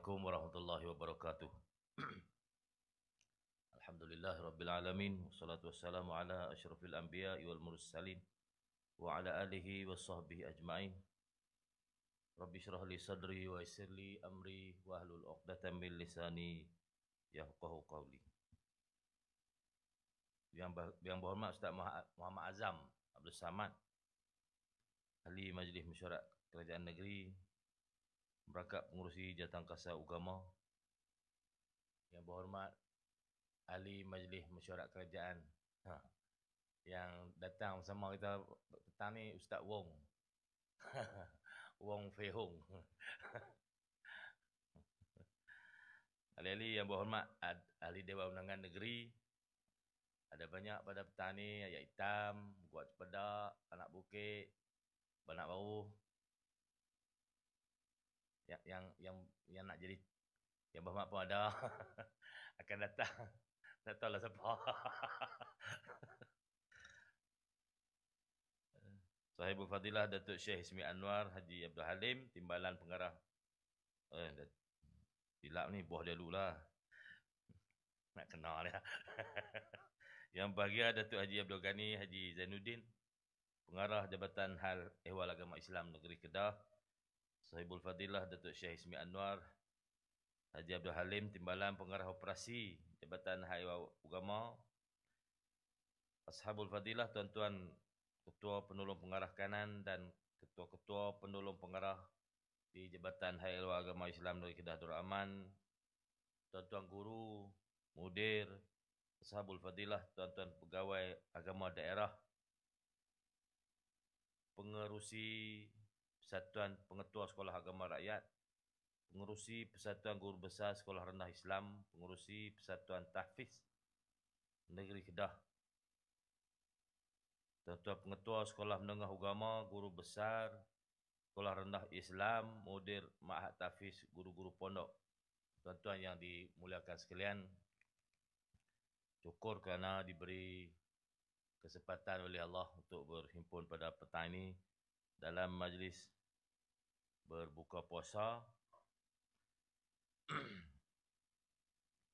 Assalamualaikum warahmatullahi wabarakatuh. Alhamdulillah rabbil alamin wassalatu wassalamu ala asyrafil anbiya'i wal mursalin wa ala alihi wa sahbihi ajma'in. Rabbi syrah li sadri wa yassir li amri wa hlul 'uqdatam min lisani yafqahu qawli. Yang berhormat Ustaz Muhammad Azam Abdul Samad, Ahli Majlis Mesyuarat Kerajaan Negeri, Merangkap Pengurusi Jawatankuasa Agama. Yang berhormat Ahli Majlis Mesyuarat Kerajaan yang datang bersama kita petang ni, Ustaz Wong Wong Fei Hong. Ahli-ahli yang berhormat Ahli Dewan Undangan Negeri. Ada banyak pada petang ni, Ayat Hitam, Guat Cepedak, Anak Bukit, Banak Baru. Yang nak jadi yang berhormat pun ada akan datang. Tak tahulah siapa. Sahibul Fadilah Datuk Syekh Ismi Anwar Haji Abdul Halim, Timbalan Pengarah. Silap ni, buah dia dulu lah. Nak kenal dia. Yang bahagia Datuk Haji Abdul Ghani Haji Zainuddin, Pengarah Jabatan Hal Ehwal Agama Islam Negeri Kedah. Sahibul Fadilah Datuk Syekh Ismi Anwar Haji Abdul Halim, Timbalan Pengarah Operasi Jabatan Hal Ehwal Agama. Ashabul Fadilah, tuan-tuan Ketua Penolong Pengarah Kanan dan Ketua-Ketua Penolong Pengarah di Jabatan Hal Ehwal Agama Islam Negeri Kedah Darul Aman, tuan-tuan guru, mudir, Ashabul Fadilah, tuan-tuan pegawai agama daerah, pengerusi Persatuan Pengetua Sekolah Agama Rakyat, pengerusi Persatuan Guru Besar Sekolah Rendah Islam, pengerusi Persatuan Tahfiz Negeri Kedah, tuan-tuan pengetua Sekolah Menengah Agama, Guru Besar Sekolah Rendah Islam, mudir Ma'had Tahfiz, guru-guru pondok. Tuan-tuan yang dimuliakan sekalian, syukur kerana diberi kesempatan oleh Allah untuk berhimpun pada petang ini dalam majlis berbuka puasa.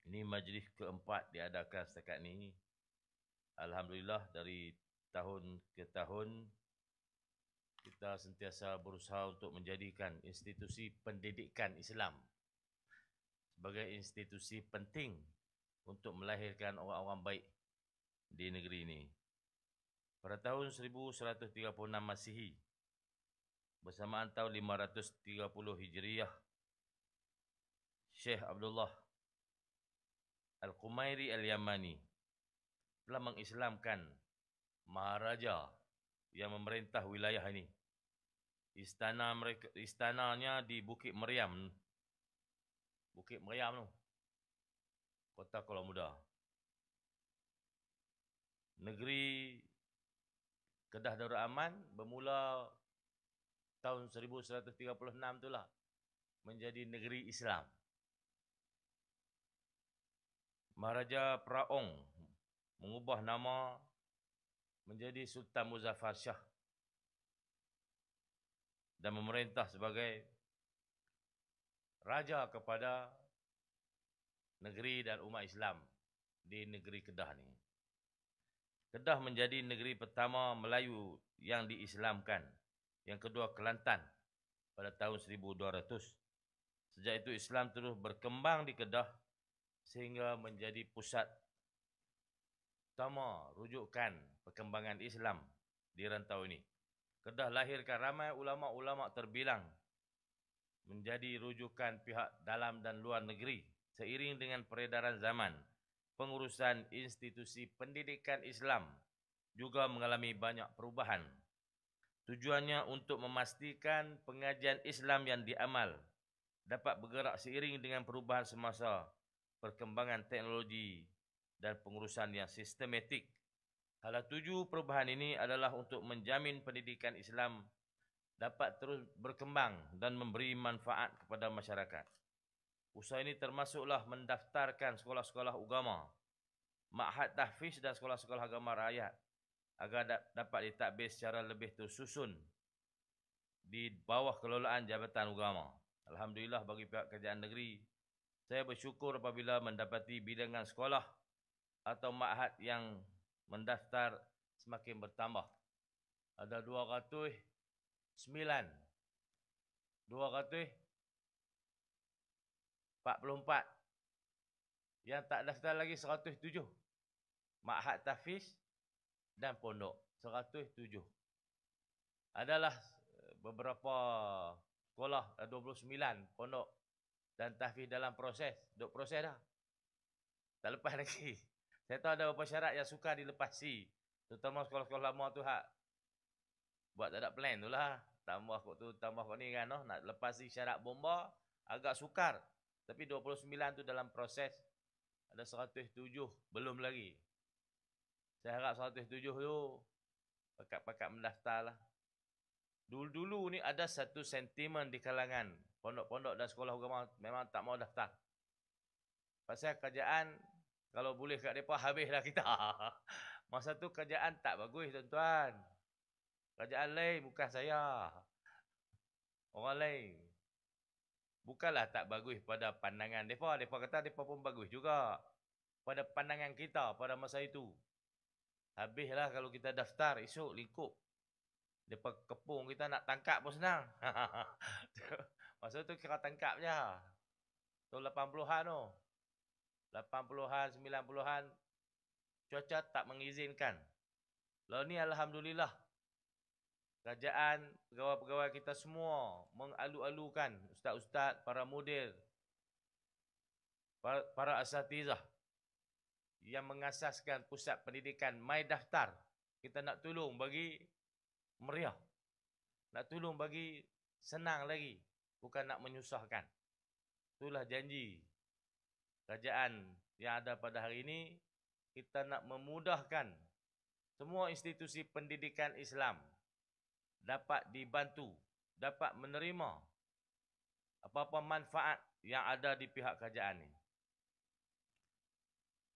Ini majlis keempat diadakan setakat ini. Alhamdulillah, dari tahun ke tahun kita sentiasa berusaha untuk menjadikan institusi pendidikan Islam sebagai institusi penting untuk melahirkan orang-orang baik di negeri ini. Pada tahun 1136 Masihi, bersamaan tahun 530 Hijriyah, Syekh Abdullah Al-Qumairi Al-Yamani telah mengislamkan Maharaja yang memerintah wilayah ini. Istananya di Bukit Meriam. Bukit Meriam tu, Kota Kuala Muda. Negeri Kedah Darul Aman bermula tahun 1136 itulah menjadi negeri Islam. Maharaja Praong mengubah nama menjadi Sultan Muzaffar Shah dan memerintah sebagai raja kepada negeri dan umat Islam di negeri Kedah ni. Kedah menjadi negeri pertama Melayu yang diislamkan. Yang kedua Kelantan pada tahun 1200. Sejak itu Islam terus berkembang di Kedah sehingga menjadi pusat utama rujukan perkembangan Islam di rantau ini. Kedah lahirkan ramai ulama-ulama terbilang menjadi rujukan pihak dalam dan luar negeri. Seiring dengan peredaran zaman, pengurusan institusi pendidikan Islam juga mengalami banyak perubahan. Tujuannya untuk memastikan pengajian Islam yang diamal dapat bergerak seiring dengan perubahan semasa, perkembangan teknologi dan pengurusan yang sistematik. Salah tuju perubahan ini adalah untuk menjamin pendidikan Islam dapat terus berkembang dan memberi manfaat kepada masyarakat. Usaha ini termasuklah mendaftarkan sekolah-sekolah agama, Ma'had Tahfiz dan sekolah-sekolah agama rakyat agar dapat ditadbir secara lebih tersusun di bawah kelolaan Jabatan Agama. Alhamdulillah bagi pihak kerajaan negeri, saya bersyukur apabila mendapati bilangan sekolah atau ma'had yang mendaftar semakin bertambah. Ada 209, 244. Yang tak daftar lagi 107. Ma'had tahfiz dan pondok 107. Adalah beberapa sekolah 29 pondok dan tahfiz dalam proses. Duk proses dah. Tak lepas lagi. Saya tahu ada beberapa syarat yang sukar dilepasi. Terutama sekolah-sekolah lama tu hak buat tak ada plan tu lah. Tambah kok tu, tambah kok ni kan. No? Nak lepasi syarat bomba agak sukar. Tapi 29 tu dalam proses. Ada 107 belum lagi. Saya harap 107 tu pakat-pakat mendaftar lah. Dulu-dulu ni ada satu sentimen di kalangan pondok-pondok dan sekolah agama memang tak mau daftar. Pasal kerajaan kalau boleh kat mereka habislah kita. Masa tu kerajaan tak bagus tuan-tuan. Kerajaan lain bukan saya. Orang lain. Bukanlah tak bagus pada pandangan mereka. Mereka kata mereka pun bagus juga. Pada pandangan kita pada masa itu. Habislah kalau kita daftar esok lingkup. Mereka kepung kita nak tangkap pun senang. Masa tu kira tangkap je. Tu 80-an tu. 80-an, 90-an. Cuaca tak mengizinkan. Lalu ni alhamdulillah. Kerajaan, pegawai-pegawai kita semua mengalu-alukan ustaz-ustaz, para mudir, para asatizah yang mengasaskan pusat pendidikan My Daftar. Kita nak tolong bagi meriah. Nak tolong bagi senang lagi. Bukan nak menyusahkan. Itulah janji kerajaan yang ada pada hari ini. Kita nak memudahkan semua institusi pendidikan Islam dapat dibantu, dapat menerima apa-apa manfaat yang ada di pihak kerajaan ni.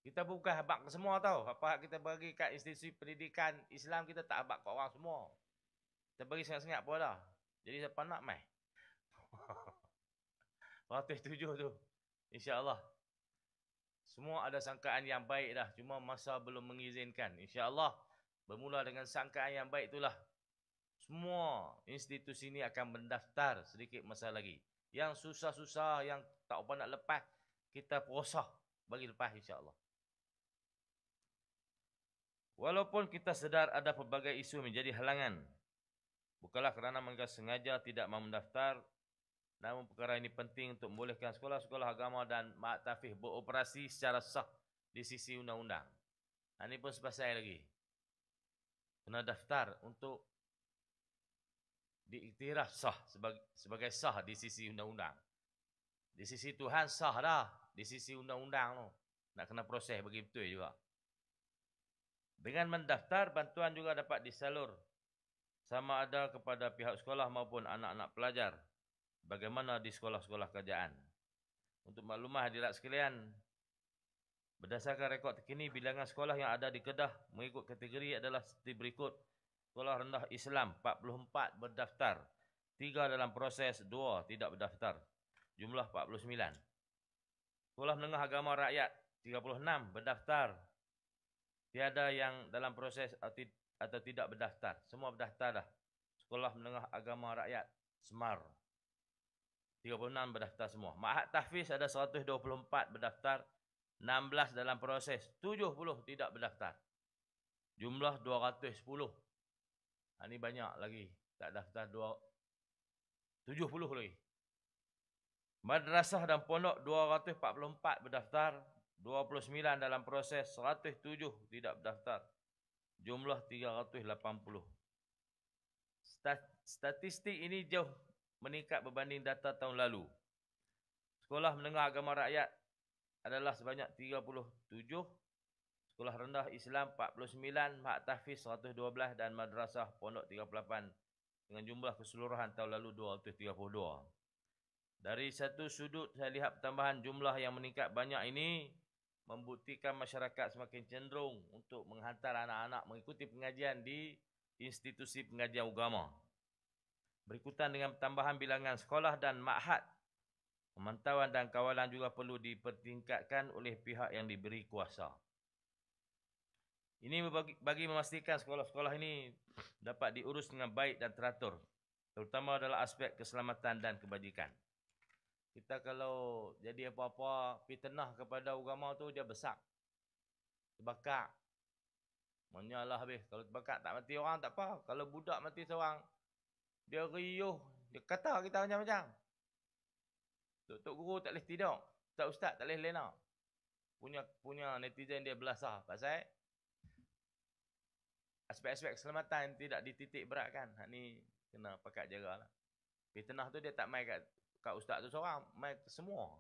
Kita bukan habak ke semua tau. Apa kita bagi kat institusi pendidikan Islam, kita tak habak ke orang semua. Kita bagi sengat-sengat pun dah. Jadi siapa nak mai? 107 tu. InsyaAllah. Semua ada sangkaan yang baik dah. Cuma masa belum mengizinkan. InsyaAllah. Bermula dengan sangkaan yang baik itulah. Semua institusi ini akan mendaftar sedikit masa lagi. Yang susah-susah, yang tak apa nak lepas, kita prosah bagi lepas insyaAllah. Walaupun kita sedar ada pelbagai isu menjadi halangan. Bukanlah kerana mereka sengaja tidak mahu mendaftar. Namun perkara ini penting untuk membolehkan sekolah-sekolah agama dan ma'had tahfiz beroperasi secara sah di sisi undang-undang. Ini pun sepasai lagi. Kena daftar untuk diiktiraf sah sebagai sah di sisi undang-undang. Di sisi Tuhan sah dah. Di sisi undang-undang tu. Nak kena proses bagi betul juga. Dengan mendaftar, bantuan juga dapat disalur sama ada kepada pihak sekolah maupun anak-anak pelajar. Bagaimana di sekolah-sekolah kerajaan. Untuk maklumah hadirat sekalian, berdasarkan rekod terkini, bilangan sekolah yang ada di Kedah mengikut kategori adalah seperti berikut. Sekolah rendah Islam 44 berdaftar, 3 dalam proses, 2 tidak berdaftar. Jumlah 49. Sekolah menengah agama rakyat 36 berdaftar, tiada yang dalam proses atau tidak berdaftar. Semua berdaftar dah. Sekolah menengah agama rakyat Semar 36 berdaftar semua. Ma'had tahfiz ada 124 berdaftar, 16 dalam proses, 70 tidak berdaftar. Jumlah 210. Ini banyak lagi tak daftar, 70 lagi. Madrasah dan pondok 244 berdaftar, 29 dalam proses, 107 tidak berdaftar. Jumlah 380. Statistik ini jauh meningkat berbanding data tahun lalu. Sekolah menengah agama rakyat adalah sebanyak 37, sekolah rendah Islam 49, ma'had tahfiz 112 dan madrasah pondok 38 dengan jumlah keseluruhan tahun lalu 232. Dari satu sudut saya lihat pertambahan jumlah yang meningkat banyak ini membuktikan masyarakat semakin cenderung untuk menghantar anak-anak mengikuti pengajian di institusi pengajian agama. Berikutan dengan tambahan bilangan sekolah dan ma'had Pemantauan dan kawalan juga perlu dipertingkatkan oleh pihak yang diberi kuasa. Ini bagi memastikan sekolah-sekolah ini dapat diurus dengan baik dan teratur, terutama dalam aspek keselamatan dan kebajikan. Kita kalau jadi apa-apa fitnah kepada agama tu, dia besar. Terbakar. Menyalah habis. Kalau terbakar tak mati orang tak apa. Kalau budak mati seorang, dia riuh, dia kata kita macam-macam. Tok guru tak boleh tidur. Ustaz tak boleh lena. Punya netizen dia belasah. Pasal aspek-aspek keselamatan tidak dititik beratkan. Hak ni kena pakat jagalah. Fitnah tu dia tak main kat ustaz tu seorang, main semua.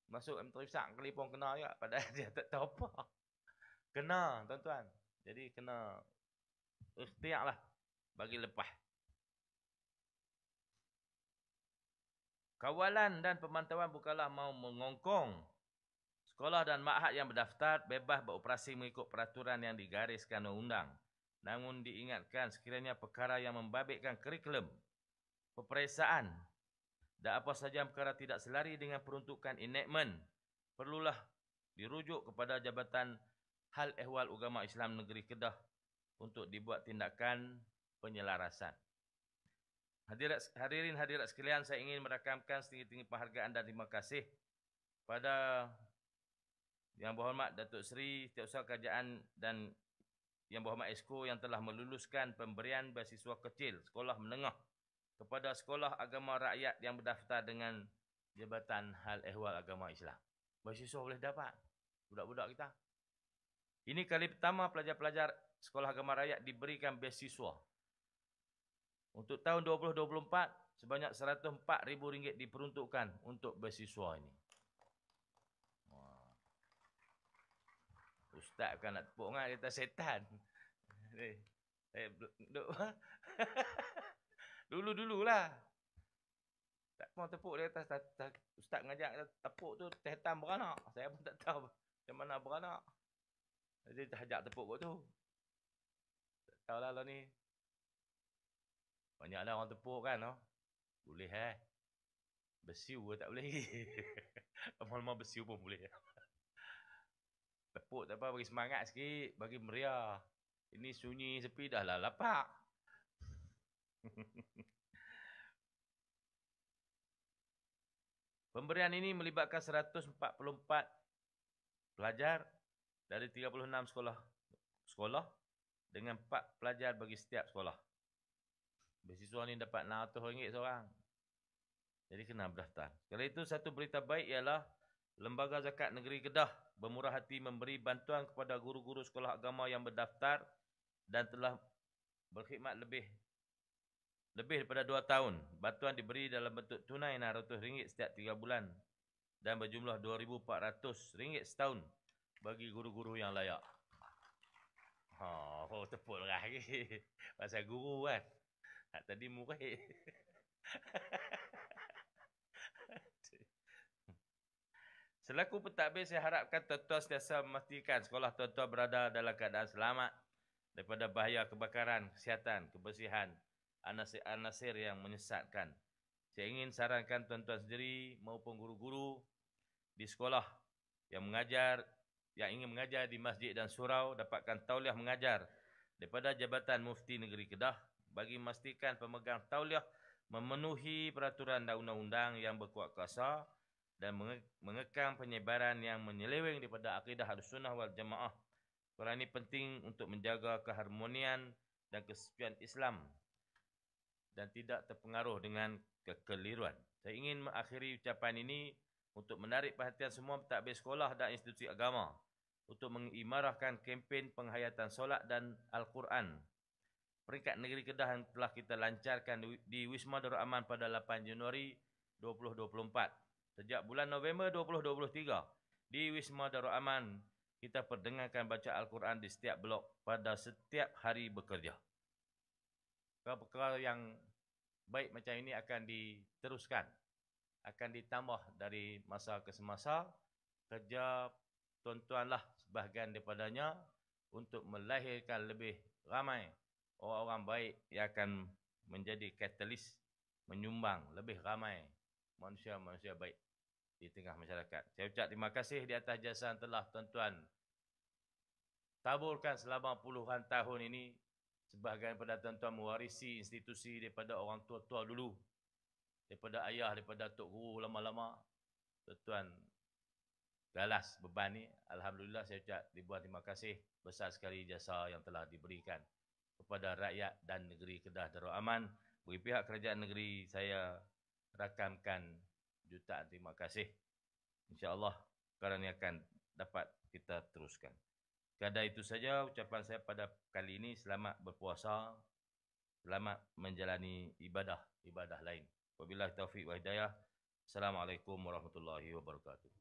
Masuk M3 telefon kena juga padahal dia tak tahu apa. Kena, tuan-tuan. Jadi kena ikhtiarlah bagi lepas. Kawalan dan pemantauan bukanlah mau mengongkong. Sekolah dan ma'had yang berdaftar bebas beroperasi mengikut peraturan yang digariskan undang-undang. Namun diingatkan sekiranya perkara yang membabitkan kurikulum, peperiksaan dan apa sahaja perkara tidak selari dengan peruntukan enactment, perlulah dirujuk kepada Jabatan Hal Ehwal Ugama Islam Negeri Kedah untuk dibuat tindakan penyelarasan. Hadirin hadirat sekalian, saya ingin merakamkan setinggi-tinggi penghargaan dan terima kasih pada Yang Berhormat Datuk Seri Setiausaha Kerajaan dan Yang Berhormat Esko yang telah meluluskan pemberian beasiswa kecil sekolah menengah kepada sekolah agama rakyat yang berdaftar dengan Jabatan Hal Ehwal Agama Islam. Beasiswa boleh dapat budak-budak kita. Ini kali pertama pelajar-pelajar sekolah agama rakyat diberikan beasiswa. Untuk tahun 2024, sebanyak RM104,000 diperuntukkan untuk beasiswa ini. Ustaz kan nak tepuk kan, kita setan. Dulu-dululah. Tak mau tepuk dia atas. Ustaz ngajak tepuk tu, setan beranak. Saya pun tak tahu macam mana beranak. Jadi ajak tepuk kot tu. Tak tahulah lah ni. Banyaklah orang tepuk kan. Oh. Boleh bersiu tak boleh. Lama-lama bersiu pun boleh. Tepuk tak apa, bagi semangat sikit, bagi meriah. Ini sunyi sepi dah lah lapak. Pemberian ini melibatkan 144 pelajar dari 36 sekolah dengan 4 pelajar bagi setiap sekolah. Beasiswa ni dapat RM600 seorang. Jadi kena berdaftar. Sekali itu, satu berita baik ialah Lembaga Zakat Negeri Kedah bermurah hati memberi bantuan kepada guru-guru sekolah agama yang berdaftar dan telah berkhidmat lebih daripada 2 tahun. Bantuan diberi dalam bentuk tunai RM600 setiap 3 bulan dan berjumlah RM2,400 setahun bagi guru-guru yang layak. Tepuk lagi. Pasal guru kan. Tadi murid. Selaku pentadbir, saya harapkan tuan-tuan sentiasa memastikan sekolah tuan-tuan berada dalam keadaan selamat daripada bahaya kebakaran, kesihatan, kebersihan, anasir yang menyesatkan. Saya ingin sarankan tuan-tuan sendiri maupun guru-guru di sekolah yang ingin mengajar di masjid dan surau dapatkan tauliah mengajar daripada Jabatan Mufti Negeri Kedah bagi memastikan pemegang tauliah memenuhi peraturan dan undang-undang yang berkuat kuasa dan mengekang penyebaran yang menyeleweng daripada akidah Ahlussunnah wal Jamaah. Perkara ini penting untuk menjaga keharmonian dan kesepian Islam dan tidak terpengaruh dengan kekeliruan. Saya ingin mengakhiri ucapan ini untuk menarik perhatian semua pentadbir sekolah dan institusi agama untuk mengimarahkan kempen penghayatan solat dan Al-Quran peringkat negeri Kedah yang telah kita lancarkan di Wisma Darul Aman pada 8 Januari 2024. Sejak bulan November 2023, di Wisma Darul Aman, kita perdengarkan baca Al-Quran di setiap blok pada setiap hari bekerja. Perkara yang baik macam ini akan diteruskan, akan ditambah dari masa ke semasa. Kerja tuan-tuanlah sebahagian daripadanya untuk melahirkan lebih ramai orang-orang baik yang akan menjadi katalis, menyumbang lebih ramai manusia-manusia baik. di tengah masyarakat. Saya ucap terima kasih di atas jasa yang telah tuan-tuan taburkan selama puluhan tahun ini. Sebahagian daripada tuan-tuan mewarisi institusi daripada orang tua-tua dulu, daripada ayah, daripada tok guru lama-lama. Tuan-tuan galas beban ni. Alhamdulillah, saya ucap ribuan terima kasih. Besar sekali jasa yang telah diberikan kepada rakyat dan negeri Kedah Darul Aman. Bagi pihak kerajaan negeri, saya rakamkan jutaan terima kasih. InsyaAllah perkara ini akan dapat kita teruskan. Sekadar itu saja ucapan saya pada kali ini. Selamat berpuasa, selamat menjalani ibadah lain. Wabillahi taufiq wa hidayah. Assalamualaikum warahmatullahi wabarakatuh.